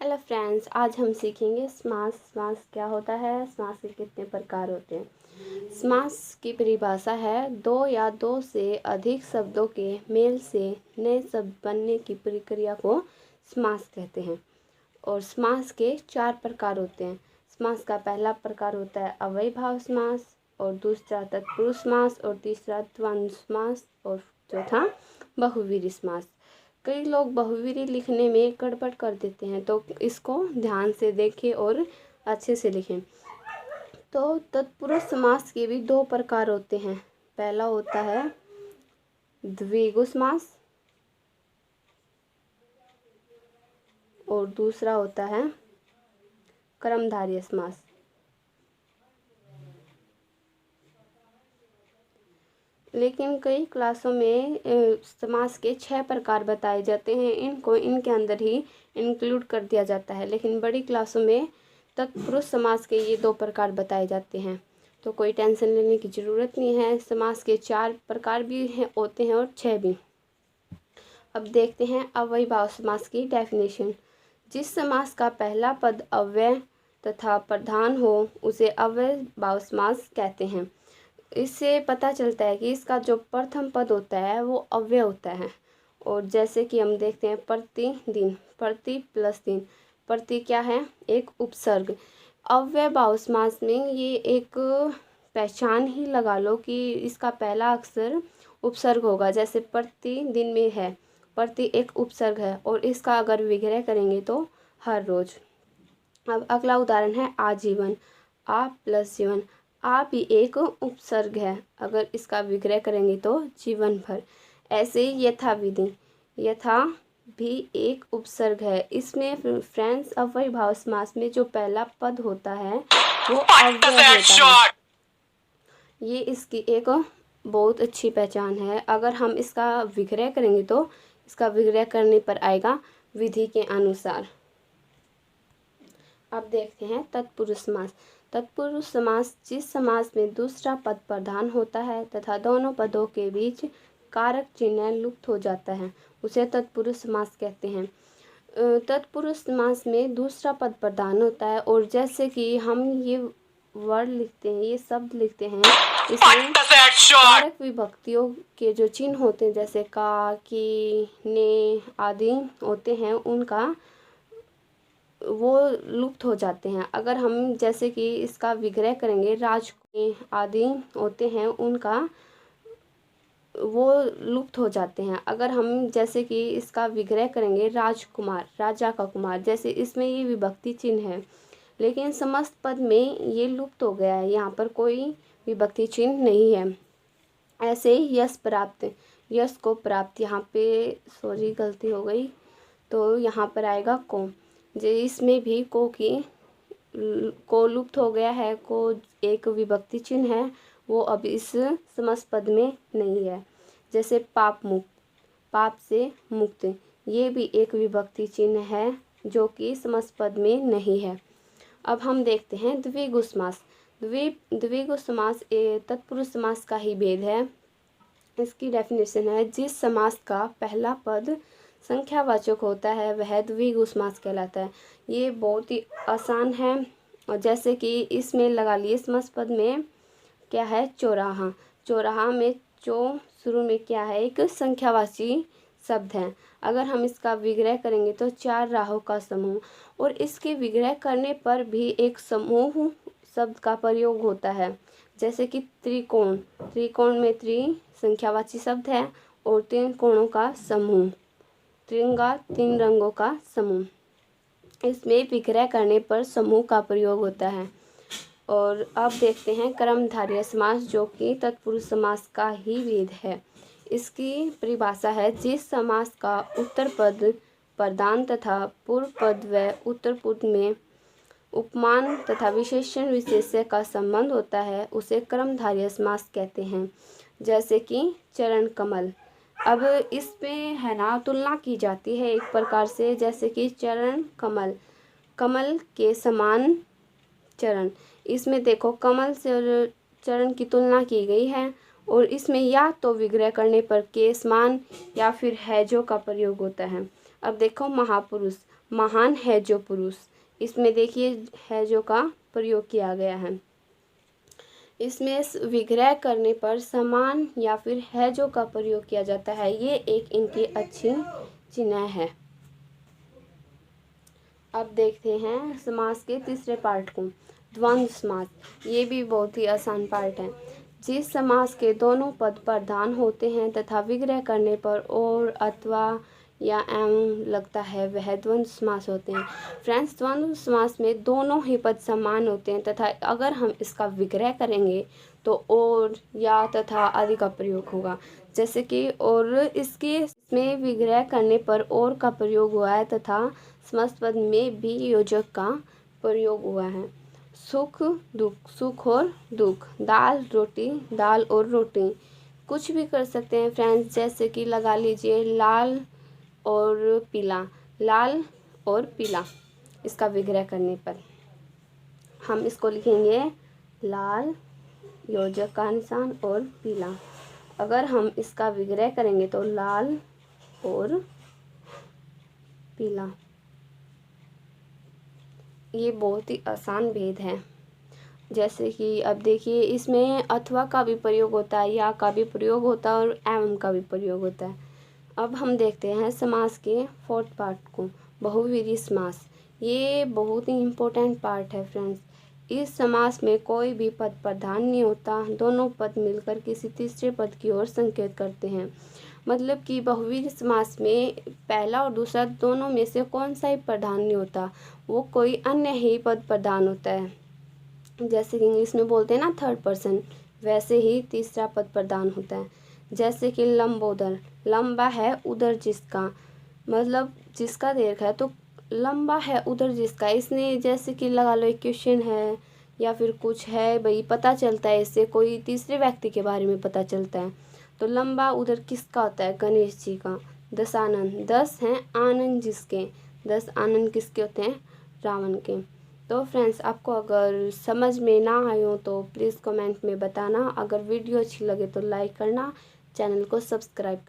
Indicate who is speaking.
Speaker 1: Hello friends, आज हम सीखेंगे समास। समास क्या होता है, समास के कितने प्रकार होते हैं। समास की परिभाषा है दो या दो से अधिक शब्दों के मेल से नए शब्द बनने की प्रक्रिया को समास कहते हैं। और समास के 4 प्रकार होते हैं। समास का पहला प्रकार होता है अव्ययीभाव समास, और दूसरा तत्पुरुष समास, और तीसरा द्वंद्व समास, और चौथा बहुव्रीहि समास। कई लोग बहुव्रीहि लिखने में गड़बड़ कर देते हैं, तो इसको ध्यान से देखें और अच्छे से लिखें। तो तत्पुरुष समास के भी 2 प्रकार होते हैं। पहला होता है द्विगु समास और दूसरा होता है कर्मधारय समास। लेकिन कई क्लासों में समास के 6 प्रकार बताए जाते हैं, इनको इनके अंदर ही इंक्लूड कर दिया जाता है। लेकिन बड़ी क्लासों में तत्पुरुष समास के ये 2 प्रकार बताए जाते हैं, तो कोई टेंशन लेने की ज़रूरत नहीं है। समास के 4 प्रकार भी होते हैं और 6 भी। अब देखते हैं अव्ययीभाव समास की डेफिनेशन। जिस समास का पहला पद अव्यय तथा प्रधान हो उसे अव्ययीभाव समास कहते हैं। इससे पता चलता है कि इसका जो प्रथम पद होता है वो अव्यय होता है। और जैसे कि हम देखते हैं प्रतिदिन, प्रति प्लस दिन, प्रति क्या है, एक उपसर्ग। अव्ययीभाव समास में ये एक पहचान ही लगा लो कि इसका पहला अक्षर उपसर्ग होगा। जैसे प्रतिदिन में है, प्रति एक उपसर्ग है, और इसका अगर विग्रह करेंगे तो हर रोज। अब अगला उदाहरण है आजीवन, आ प्लस जीवन। आ भी एक उपसर्ग है, अगर इसका विग्रह करेंगे तो जीवन भर। ऐसे यथाविधि, यथा भी एक उपसर्ग है। इसमें फ्रेंड्स अव्ययीभाव समास में जो पहला पद होता है वो अव्यय होता है। ये इसकी एक बहुत अच्छी पहचान है। अगर हम इसका विग्रह करेंगे तो इसका विग्रह करने पर आएगा विधि के अनुसार। अब देखते हैं तत्पुरुष समास। तत्पुरुष समास जिस समास में दूसरा पद प्रधान होता है तथा दोनों पदों के बीच कारक चिन्ह लुप्त हो जाता है, उसे तत्पुरुष समास कहते हैं। तत्पुरुष समास में दूसरा पद प्रधान होता है, और जैसे कि हम ये वर्ड लिखते हैं, ये शब्द लिखते हैं, इसमें कारक विभक्तियों के जो चिन्ह होते हैं जैसे का, की, ने आदि होते हैं, उनका वो लुप्त हो जाते हैं। अगर हम जैसे कि इसका विग्रह करेंगे, राज आदि होते हैं, उनका वो लुप्त हो जाते हैं। अगर हम जैसे कि इसका विग्रह करेंगे राजकुमार, राजा का कुमार, जैसे इसमें ये विभक्ति चिन्ह है, लेकिन समस्त पद में ये लुप्त हो गया है, यहाँ पर कोई विभक्ति चिन्ह नहीं है। ऐसे यश प्राप्त, यश को प्राप्त, यहाँ पे सॉरी गलती हो गई, तो यहाँ पर आएगा को। जो इसमें भी को लुप्त हो गया है, को एक विभक्ति चिन्ह है, वो अब इस समस्त पद में नहीं है। जैसे पाप मुक्त, पाप से मुक्त, ये भी एक विभक्ति चिन्ह है जो कि समस्त पद में नहीं है। अब हम देखते हैं द्विगु समास। द्विगु समास तत्पुरुष समास का ही भेद है। इसकी डेफिनेशन है जिस समास का पहला पद संख्यावाचक होता है वह द्विगु समास कहलाता है। ये बहुत ही आसान है। और जैसे कि इसमें लगा लिए समस्त पद में क्या है, चौराहा। चौराहा में चो शुरू में क्या है, एक संख्यावाची शब्द है। अगर हम इसका विग्रह करेंगे तो 4 राहों का समूह, और इसके विग्रह करने पर भी एक समूह शब्द का प्रयोग होता है। जैसे कि त्रिकोण, त्रिकोण में त्रि संख्यावाची शब्द है, और 3 कोणों का समूह, त्रिंगा 3 रंगों का समूह। इसमें विग्रह करने पर समूह का प्रयोग होता है। और अब देखते हैं कर्मधारय समास, जो कि तत्पुरुष समास का ही भेद है। इसकी परिभाषा है जिस समास का उत्तर पद प्रधान तथा पूर्व पद व उत्तर पद में उपमान तथा विशेषण विशेष्य का संबंध होता है उसे कर्मधारय समास कहते हैं। जैसे कि चरण कमल। अब इसमें है ना तुलना की जाती है एक प्रकार से, जैसे कि चरण कमल, कमल के समान चरण। इसमें देखो कमल से चरण की तुलना की गई है, और इसमें या तो विग्रह करने पर के समान या फिर हैजो का प्रयोग होता है। अब देखो महापुरुष, महान है जो पुरुष। इसमें देखिए है जो का प्रयोग किया गया है। इसमें विग्रह करने पर समान या फिर है जो का प्रयोग किया जाता है। ये एक इनकी अच्छी चिन्ह है। अब देखते हैं समास के तीसरे पार्ट को, द्वंद्व समास। ये भी बहुत ही आसान पार्ट है। जिस समास के दोनों पद प्रधान होते हैं तथा विग्रह करने पर और अथवा या एवं लगता है वह द्वंद्व समास होते हैं। फ्रेंड्स, द्वंद्व समास में दोनों ही पद समान होते हैं तथा अगर हम इसका विग्रह करेंगे तो और या तथा आदि का प्रयोग होगा। जैसे कि और इसमें विग्रह करने पर और का प्रयोग हुआ है तथा समस्त पद में भी योजक का प्रयोग हुआ है। सुख दुख, सुख और दुख, दाल रोटी, दाल और रोटी, कुछ भी कर सकते हैं फ्रेंड्स। जैसे कि लगा लीजिए लाल और पीला, लाल और पीला। इसका विग्रह करने पर हम इसको लिखेंगे लाल योजक का निशान और पीला। अगर हम इसका विग्रह करेंगे तो लाल और पीला। ये बहुत ही आसान भेद है। जैसे कि अब देखिए इसमें अथवा का भी प्रयोग होता है, या का भी प्रयोग होता है और एवं का भी प्रयोग होता है। अब हम देखते हैं समास के फोर्थ पार्ट को, बहुव्रीहि समास। ये बहुत ही इम्पोर्टेंट पार्ट है फ्रेंड्स। इस समास में कोई भी पद प्रधान नहीं होता, दोनों पद मिलकर किसी तीसरे पद की ओर संकेत करते हैं। मतलब कि बहुव्रीहि समास में पहला और दूसरा दोनों में से कौन सा ही प्रधान नहीं होता, वो कोई अन्य ही पद प्रधान होता है। जैसे कि इंग्लिश में बोलते हैं ना थर्ड पर्सन, वैसे ही तीसरा पद प्रधान होता है। जैसे कि लंबोदर, लंबा है उधर जिसका, मतलब जिसका दीर्घ है तो लंबा है उधर जिसका। इसने जैसे कि लगा लो एक क्वेश्चन है या फिर कुछ है भाई, पता चलता है इससे कोई तीसरे व्यक्ति के बारे में पता चलता है। तो लंबा उधर किसका होता है, गणेश जी का। दशानन, 10 हैं आनंद जिसके, 10 आनंद किसके होते हैं, रावण के। तो फ्रेंड्स, आपको अगर समझ में ना आए हो तो प्लीज़ कमेंट में बताना। अगर वीडियो अच्छी लगे तो लाइक करना, चैनल को सब्सक्राइब